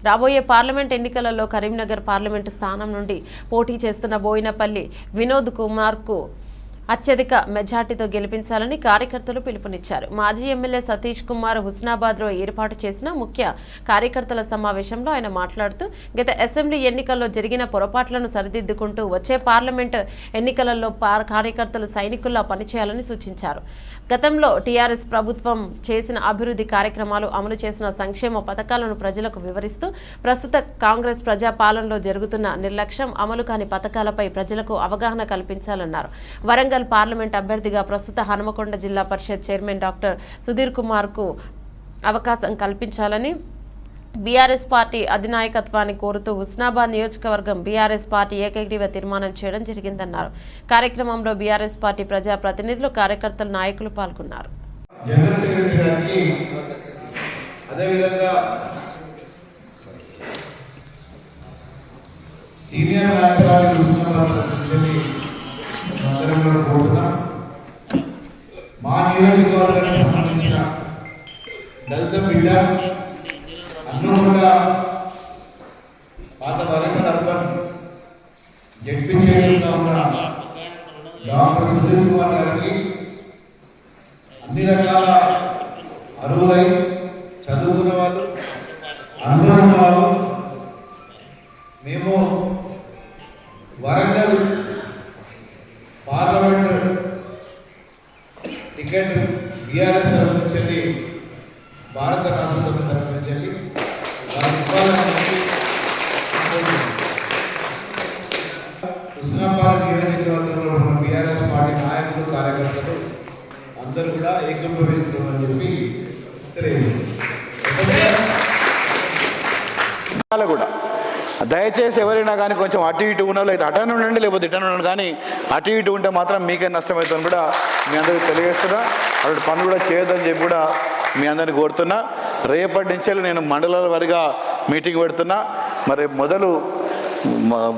రాబోయే పార్లమెంట్ ఎన్నికలలో కరీంనగర్ పార్లమెంటు స్థానం నుండి పోటీ చేస్తున్న బోయినపల్లి వినోద్ కుమార్కు అత్యధిక మెజార్టీతో గెలిపించాలని కార్యకర్తలు పిలుపునిచ్చారు. మాజీ ఎమ్మెల్యే సతీష్ కుమార్ హుస్నాబాద్లో ఏర్పాటు చేసిన ముఖ్య కార్యకర్తల సమావేశంలో ఆయన మాట్లాడుతూ గత అసెంబ్లీ ఎన్నికల్లో జరిగిన పొరపాట్లను సరిదిద్దుకుంటూ వచ్చే పార్లమెంటు ఎన్నికలలో కార్యకర్తలు సైనికుల్లా పనిచేయాలని సూచించారు. గతంలో టీఆర్ఎస్ ప్రభుత్వం చేసిన అభివృద్ధి కార్యక్రమాలు, అమలు చేసిన సంక్షేమ పథకాలను ప్రజలకు వివరిస్తూ ప్రస్తుత కాంగ్రెస్ ప్రజాపాలనలో జరుగుతున్న నిర్లక్ష్యం, అమలు కాని పథకాలపై ప్రజలకు అవగాహన కల్పించాలన్నారు. వరంగల్ పార్లమెంట్ అభ్యర్థిగా ప్రస్తుత హనుమకొండ జిల్లా పరిషత్ చైర్మన్ డాక్టర్ సుధీర్ కుమార్కు అవకాశం కల్పించాలని బీఆర్ఎస్ పార్టీ అధినాయకత్వాన్ని కోరుతూ హుస్నాబాద్ నియోజకవర్గం బీఆర్ఎస్ పార్టీ ఏకగ్రీవ తీర్మానం చేయడం జరిగిందన్నారు. కార్యక్రమంలో బీఆర్ఎస్ పార్టీ ప్రజా ప్రతినిధులు, కార్యకర్తలు, నాయకులు పాల్గొన్నారు. మా నియోజకవర్గానికి సంబంధించిన దళిత బిడ్డ అందరూ కూడా పాత వరంగల్ అర్బన్ జడ్పీ చైర్మన్గా ఉన్న డాక్టర్ సుధీర్ కుమార్ గారికి అన్ని రకాల అర్హులై చదువుకున్న వాళ్ళు, అనుభవం ఉన్న వాళ్ళు, మేము వరంగల్ పార్లమెంట్ టికెట్ బీఆర్ఎస్ తరఫు నుంచి భారత రాష్ట్ర సమితి తరఫు నుంచి హుస్నాబాద్ నియోజకవర్గంలో ఉన్న బీఆర్ఎస్ పార్టీ నాయకులు, కార్యకర్తలు అందరూ కూడా ఏకీభవిస్తున్నామని చెప్పి కూడా దయచేసి ఎవరైనా కానీ కొంచెం అటు ఇటు ఉన్న లేదు అటను ఉండండి, లేకపోతే ఇటను ఉండండి, కానీ అటు ఇటు ఉంటే మాత్రం మీకే నష్టమవుతుందని కూడా మీ అందరికీ తెలియజేస్తున్నా. అటు పనులు కూడా చేయొద్దని చెప్పి కూడా మీ అందరిని కోరుతున్నా. రేపటి నుంచి నేను మండలాల వారిగా మీటింగ్ పెడుతున్నా. మరి మొదలు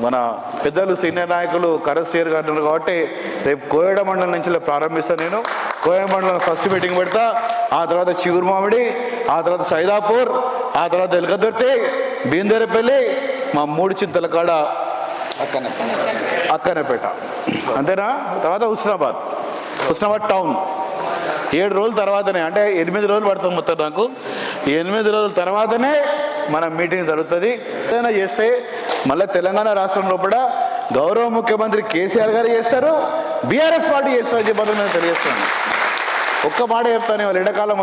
మన పెద్దలు సీనియర్ నాయకులు కరసీర్ గారు ఉన్నారు కాబట్టి రేపు కోయడ మండలం నుంచి ప్రారంభిస్తాను. నేను కోయడ మండలం ఫస్ట్ మీటింగ్ పెడతా, ఆ తర్వాత చిగురుమామిడి, ఆ తర్వాత సైదాపూర్, ఆ తర్వాత ఎలకదుర్తి, బీందేరపల్లి, మా మూడు చింతల కాడ అక్కనపేట, అంతేనా? తర్వాత హుస్నాబాద్ టౌన్. 7 రోజుల తర్వాతనే, అంటే 8 రోజులు పడుతుంది మొత్తం నాకు. 8 రోజుల తర్వాతనే మన మీటింగ్ జరుగుతుంది. ఏదైనా చేస్తే మళ్ళీ తెలంగాణ రాష్ట్రంలో కూడా గౌరవ ముఖ్యమంత్రి కేసీఆర్ గారు చేస్తారు, బీఆర్ఎస్ పార్టీ చేస్తారని చెప్పి నేను తెలియజేస్తాను. ఒక్క మాట చెప్తాను, ఇవాళ ఎండాకాలం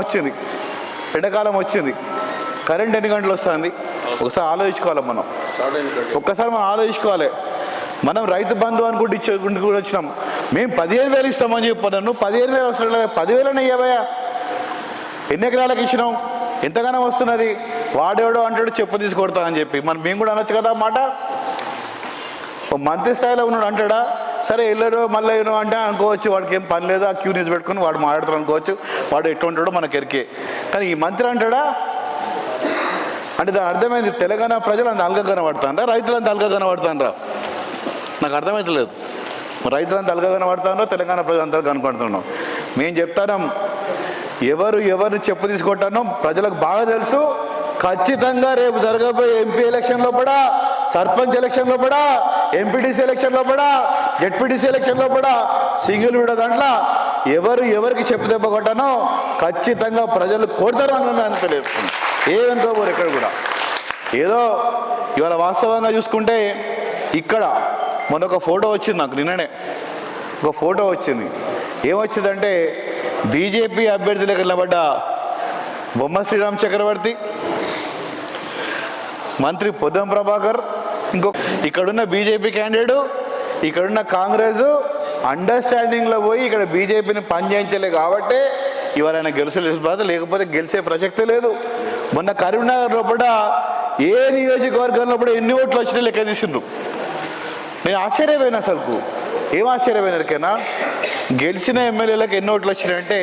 వచ్చింది, కరెంట్ ఎన్ని గంటలు వస్తుంది ఒకసారి ఆలోచించుకోవాలి. ఒక్కసారి మనం ఆలోచించుకోవాలి. మనం రైతు బంధు అనుకుంటూ కూడా వచ్చినాం. మేము 15,000 ఇస్తామని చెప్పాను. నువ్వు 15,000 అవసరం లేదు, 10,000 ఇవ్వయా. ఎన్ని ఎకరాలకు ఇచ్చినాం, ఎంతగానో వస్తున్నది. వాడేవాడో అంటాడు చెప్పు తీసుకొడతా అని చెప్పి మేము కూడా అనొచ్చు కదా మాట. మంత్రి స్థాయిలో ఉన్నాడు అంటాడా, సరే వెళ్ళాడు మళ్ళీ ఏమో అంటే అనుకోవచ్చు, వాడికి ఏం పని లేదు, ఆ క్యూ న్యూస్ పెట్టుకుని వాడు మాట్లాడతాడు అనుకోవచ్చు, వాడు ఎట్లుంటాడో మనకు ఎరికే. కానీ ఈ మంత్రి అంటాడా అంటే దాని అర్థమైంది తెలంగాణ ప్రజలు అంత అల్గా కనబడతానరా, రైతులు అంత అల్గా కనబడతానరా? నాకు అర్థమవుతలేదు. రైతులు అంత అల్గా కనబడతానో తెలంగాణ ప్రజలు అంతా కనపడుతున్నాం. మేము చెప్తాం, ఎవరు చెప్పు తీసుకుంటానో ప్రజలకు బాగా తెలుసు. ఖచ్చితంగా రేపు జరగబోయే ఎంపీ ఎలక్షన్లో కూడా, సర్పంచ్ ఎలక్షన్లో కూడా, ఎంపీటీసీ ఎలక్షన్లో కూడా, జెడ్పీటీసీ ఎలక్షన్లో కూడా సింగిల్ విడ దాంట్లో ఎవరికి చెప్పు దెబ్బ కొట్టానో ఖచ్చితంగా ప్రజలు కోరుతారు అని తెలియజేస్తున్నాను. ఏమనుకోబోరు ఎక్కడ కూడా. ఏదో ఇవాళ వాస్తవంగా చూసుకుంటే ఇక్కడ మొన్న ఒక ఫోటో వచ్చింది నాకు, నిన్ననే ఒక ఫోటో వచ్చింది. ఏమొచ్చిందంటే బీజేపీ అభ్యర్థులకు నిలబడ్డ బొమ్మ శ్రీరామ్ చక్రవర్తి, మంత్రి పొద్దం ప్రభాకర్, ఇక్కడున్న బీజేపీ క్యాండిడేట్, ఇక్కడున్న కాంగ్రెస్ అండర్స్టాండింగ్లో పోయి ఇక్కడ బీజేపీని పనిచేయించలే కాబట్టి ఇవాళ ఆయన గెలిచలేదు బాధ, లేకపోతే గెలిచే ప్రసక్తే లేదు. మొన్న కరీంనగర్లో కూడా ఏ నియోజకవర్గంలో కూడా ఎన్ని ఓట్లు వచ్చినా లెక్క తీసిండ్రు. నేను ఆశ్చర్యపోయినా, అసలుకు ఏం ఆశ్చర్యపోయినారికైనా. గెలిచిన ఎమ్మెల్యేలకు ఎన్ని ఓట్లు వచ్చినాయంటే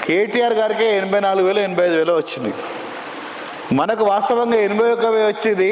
కేటీఆర్ గారికి 84,000 85,000 వచ్చింది. మనకు వాస్తవంగా 81,000 వచ్చేది.